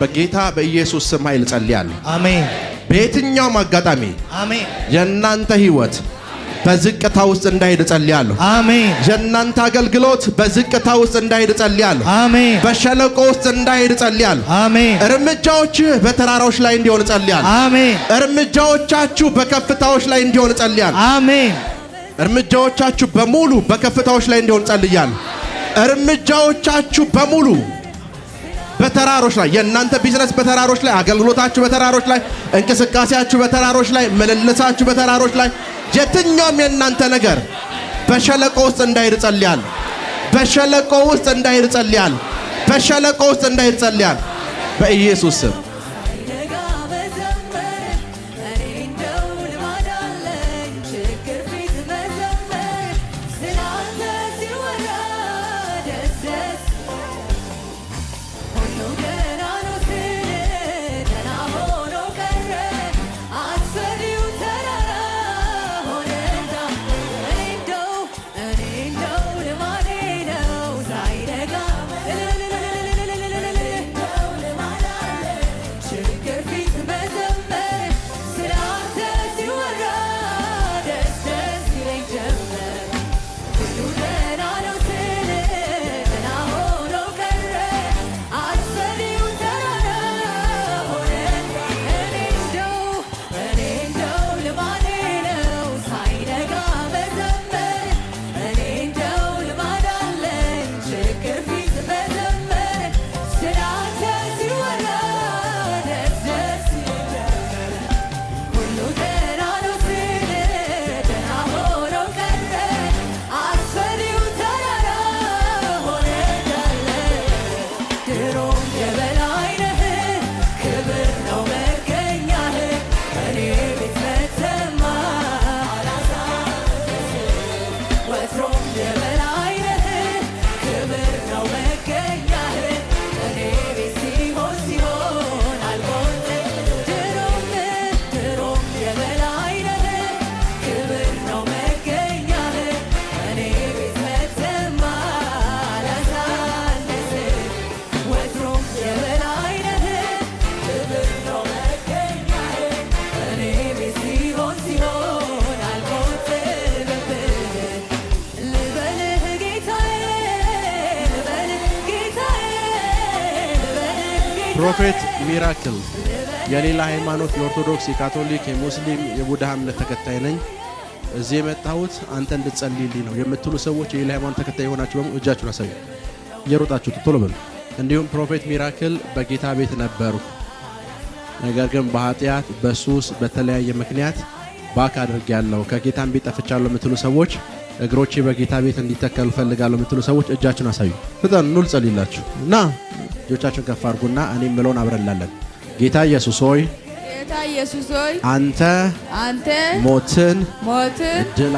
በጌታ በኢየሱስ ስም ኃይል ጸልያለሁ። አሜን። በየትኛውም አጋጣሚ አሜን። የእናንተ ህይወት በዝቅታ ውስጥ እንዳይሄድ ጸልያለሁ። አሜን። የእናንተ አገልግሎት በዝቅታ ውስጥ እንዳይሄድ ጸልያለሁ። አሜን። በሸለቆ ውስጥ እንዳይሄድ ጸልያለሁ። አሜን። እርምጃዎች በተራራዎች ላይ እንዲሆን ጸልያለሁ። አሜን። እርምጃዎቻችሁ በከፍታዎች ላይ እንዲሆን ጸልያለሁ። አሜን። እርምጃዎቻችሁ በሙሉ በከፍታዎች ላይ እንዲሆን ጸልያለሁ። እርምጃዎቻችሁ በሙሉ በተራሮች ላይ የእናንተ ቢዝነስ በተራሮች ላይ፣ አገልግሎታችሁ በተራሮች ላይ፣ እንቅስቃሴያችሁ በተራሮች ላይ፣ ምልልሳችሁ በተራሮች ላይ፣ የትኛውም የእናንተ ነገር በሸለቆ ውስጥ እንዳይሄድ ጸልያለሁ። በሸለቆ ውስጥ እንዳይሄድ ጸልያለሁ። በሸለቆ ውስጥ እንዳይሄድ ጸልያለሁ በኢየሱስ ስም። ፕሮፌት ሚራክል የሌላ ሃይማኖት የኦርቶዶክስ፣ የካቶሊክ፣ የሙስሊም፣ የቡድሃ እምነት ተከታይ ነኝ። እዚህ የመጣሁት አንተ እንድትጸልይልኝ ነው የምትሉ ሰዎች የሌላ ሃይማኖት ተከታይ የሆናችሁ በሙሉ እጃችሁን አሳዩ። እየሮጣችሁ ቶሎ በሉ። እንዲሁም ፕሮፌት ሚራክል በጌታ ቤት ነበሩ፣ ነገር ግን በኃጢአት በሱስ በተለያየ ምክንያት ባክ አድርጌያለሁ፣ ከጌታም ቤት ጠፍቻለሁ የምትሉ ሰዎች እግሮቼ በጌታ ቤት እንዲተከሉ ፈልጋለሁ የምትሉ ሰዎች እጃችሁን አሳዩ። ፍጠኑ፣ ኑ ልጸልይላችሁ እና እጆቻችሁን ከፍ አድርጉና እኔ ምለውን አብረላለን። ጌታ ኢየሱስ ሆይ አንተ ሞትን ድል